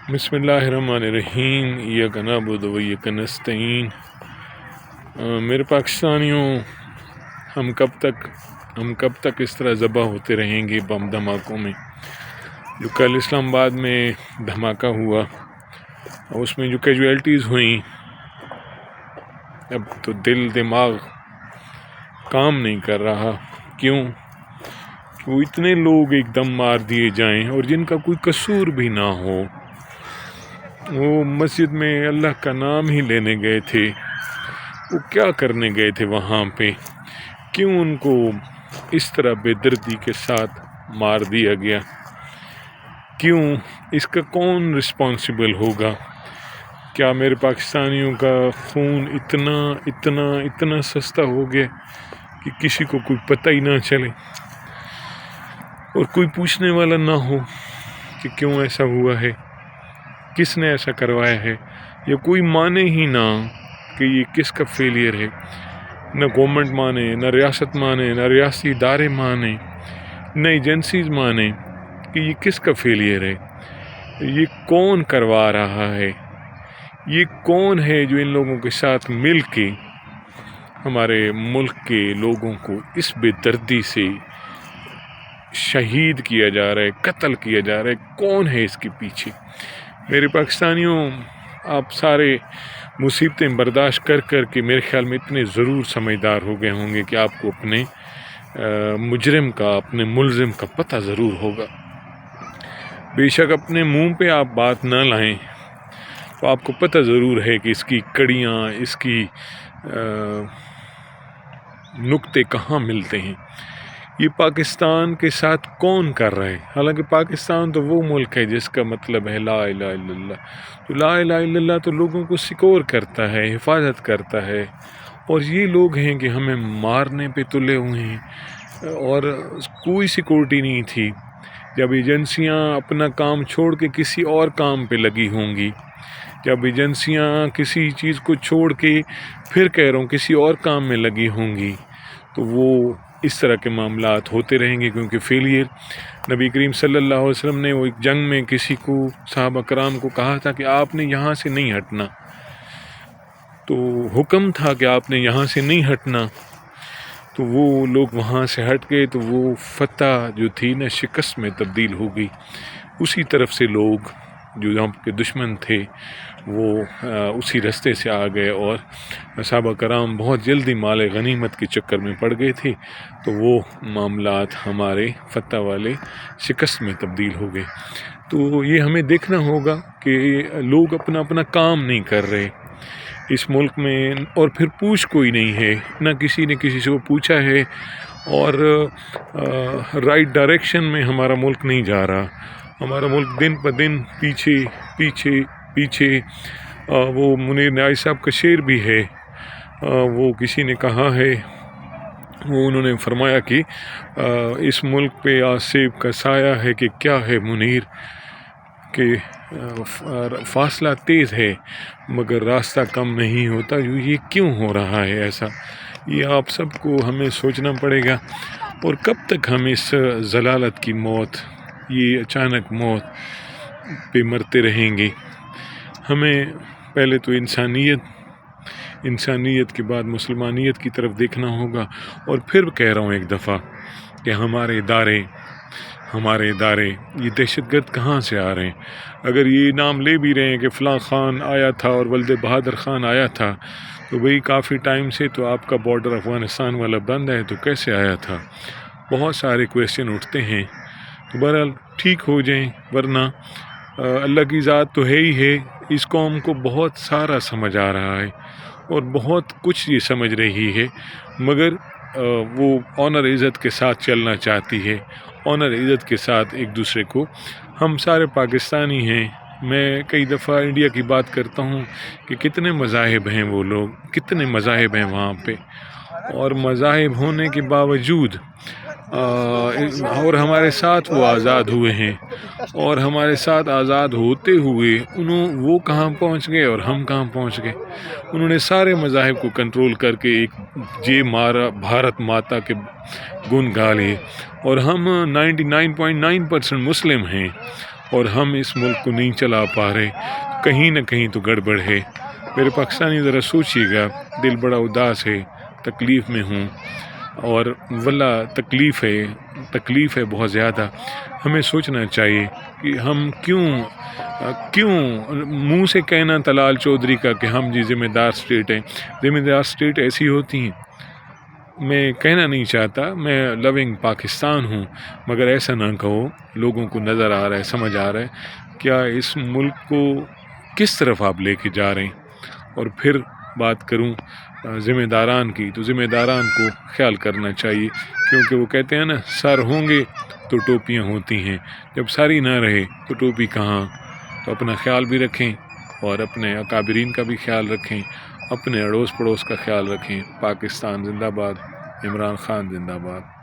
بسم اللہ الرحمن الرحیم ایاک نعبد و ایاک نستعین۔ میرے پاکستانیوں، ہم کب تک اس طرح ذبح ہوتے رہیں گے بم دھماکوں میں؟ جو کل اسلام آباد میں دھماکہ ہوا اور اس میں جو کیجویلٹیز ہوئیں، اب تو دل دماغ کام نہیں کر رہا۔ کیوں؟ وہ اتنے لوگ ایک دم مار دیے جائیں اور جن کا کوئی قصور بھی نہ ہو۔ وہ مسجد میں اللہ کا نام ہی لینے گئے تھے، وہ کیا کرنے گئے تھے وہاں پہ؟ کیوں ان کو اس طرح بے دردی کے ساتھ مار دیا گیا؟ کیوں؟ اس کا کون رسپانسیبل ہوگا؟ کیا میرے پاکستانیوں کا خون اتنا سستا ہو گیا کہ کسی کو کوئی پتہ ہی نہ چلے اور کوئی پوچھنے والا نہ ہو کہ کیوں ایسا ہوا ہے، کس نے ایسا کروایا ہے، یا کوئی مانے ہی نہ کہ یہ کس کا فیلئر ہے؟ نہ گورنمنٹ مانے، نہ ریاست مانے، نہ ریاستی ادارے مانے، نہ ایجنسیز مانے کہ یہ کس کا فیلئر ہے۔ یہ کون کروا رہا ہے؟ یہ کون ہے جو ان لوگوں کے ساتھ مل کے ہمارے ملک کے لوگوں کو اس بے دردی سے شہید کیا جا رہا ہے، قتل کیا جا رہا ہے؟ کون ہے اس کے پیچھے؟ میرے پاکستانیوں، آپ سارے مصیبتیں برداشت کر کے میرے خیال میں اتنے ضرور سمجھدار ہو گئے ہوں گے کہ آپ کو اپنے مجرم کا، اپنے ملزم کا پتہ ضرور ہوگا۔ بے شک اپنے منہ پہ آپ بات نہ لائیں تو آپ کو پتہ ضرور ہے کہ اس کی کڑیاں، اس کی نقطے کہاں ملتے ہیں۔ یہ پاکستان کے ساتھ کون کر رہے ہیں؟ حالانکہ پاکستان تو وہ ملک ہے جس کا مطلب ہے لا الہ الا اللہ۔ تو لا الہ الا اللہ تو لوگوں کو سیکور کرتا ہے، حفاظت کرتا ہے، اور یہ لوگ ہیں کہ ہمیں مارنے پہ تلے ہوئے ہیں، اور کوئی سیکورٹی نہیں تھی۔ جب ایجنسیاں اپنا کام چھوڑ کے کسی اور کام پہ لگی ہوں گی، جب ایجنسیاں کسی چیز کو چھوڑ کے پھر کہہ رہا ہوں کسی اور کام میں لگی ہوں گی، تو وہ اس طرح کے معاملات ہوتے رہیں گے، کیونکہ فیلئر نبی کریم صلی اللہ علیہ وسلم نے وہ ایک جنگ میں کسی کو، صحابہ کرام کو کہا تھا کہ آپ نے یہاں سے نہیں ہٹنا، تو حکم تھا کہ آپ نے یہاں سے نہیں ہٹنا، تو وہ لوگ وہاں سے ہٹ گئے، تو وہ فتح جو تھی نا شکست میں تبدیل ہو گئی۔ اسی طرف سے لوگ جو آپ کے دشمن تھے وہ اسی رستے سے آ گئے، اور صحابہ کرام بہت جلدی مال غنیمت کے چکر میں پڑ گئے تھے، تو وہ معاملات ہمارے فتح والے شکست میں تبدیل ہو گئے۔ تو یہ ہمیں دیکھنا ہوگا کہ لوگ اپنا کام نہیں کر رہے اس ملک میں، اور پھر پوچھ کوئی نہیں ہے، نہ کسی نے کسی سے وہ پوچھا ہے، اور رائٹ ڈائریکشن میں ہمارا ملک نہیں جا رہا۔ ہمارا ملک دن پہ دن پیچھے وہ منیر نیازی صاحب کا شعر بھی ہے، وہ کسی نے کہا ہے، وہ انہوں نے فرمایا کہ اس ملک پہ آصف کا سایہ ہے کہ کیا ہے منیر، کہ فاصلہ تیز ہے مگر راستہ کم نہیں ہوتا۔ یہ کیوں ہو رہا ہے ایسا؟ یہ آپ سب کو ہمیں سوچنا پڑے گا، اور کب تک ہم اس ضلالت کی موت، یہ اچانک موت پہ مرتے رہیں گے؟ ہمیں پہلے تو انسانیت کے بعد مسلمانیت کی طرف دیکھنا ہوگا، اور پھر کہہ رہا ہوں ایک دفعہ کہ ہمارے ادارے یہ دہشت گرد کہاں سے آ رہے ہیں؟ اگر یہ نام لے بھی رہے ہیں کہ فلاں خان آیا تھا اور ولد بہادر خان آیا تھا، تو بھئی کافی ٹائم سے تو آپ کا بارڈر افغانستان والا بند ہے، تو کیسے آیا تھا؟ بہت سارے کویسچن اٹھتے ہیں۔ تو بہرحال ٹھیک ہو جائیں، ورنہ اللہ کی ذات تو ہے ہی ہے، اس قوم کو بہت سارا سمجھ آ رہا ہے اور بہت کچھ یہ سمجھ رہی ہے، مگر وہ آنر عزت کے ساتھ چلنا چاہتی ہے، آنر عزت کے ساتھ ایک دوسرے کو۔ ہم سارے پاکستانی ہیں، میں کئی دفعہ انڈیا کی بات کرتا ہوں کہ کتنے مذاہب ہیں، وہ لوگ کتنے مذاہب ہیں وہاں پہ، اور مذاہب ہونے کے باوجود اور ہمارے ساتھ وہ آزاد ہوئے ہیں، اور ہمارے ساتھ آزاد ہوتے ہوئے وہ کہاں پہنچ گئے اور ہم کہاں پہنچ گئے؟ انہوں نے سارے مذاہب کو کنٹرول کر کے ایک بھارت ماتا کے گن گا لیے، اور ہم 99.9% مسلم ہیں، اور ہم اس ملک کو نہیں چلا پا رہے، کہیں نہ کہیں تو گڑبڑ ہے۔ میرے پاکستانی ذرا سوچیے گا، دل بڑا اداس ہے، تکلیف میں ہوں، اور واللہ تکلیف ہے بہت زیادہ۔ ہمیں سوچنا چاہیے کہ ہم کیوں منہ سے کہنا طلال چودھری کا کہ ہم ذمہ دار اسٹیٹ ہیں، ذمہ دار اسٹیٹ ایسی ہوتی ہیں۔ میں کہنا نہیں چاہتا، میں لونگ پاکستان ہوں، مگر ایسا نہ کہو۔ لوگوں کو نظر آ رہا ہے، سمجھ آ رہا ہے کیا اس ملک کو کس طرف آپ لے کے جا رہے ہیں۔ اور پھر بات کروں ذمہ داران کی، تو ذمہ داران کو خیال کرنا چاہیے، کیونکہ وہ کہتے ہیں نا، سر ہوں گے تو ٹوپیاں ہوتی ہیں، جب سر ہی نہ رہے تو ٹوپی کہاں۔ تو اپنا خیال بھی رکھیں، اور اپنے اکابرین کا بھی خیال رکھیں، اپنے اڑوس پڑوس کا خیال رکھیں۔ پاکستان زندہ باد، عمران خان زندہ باد۔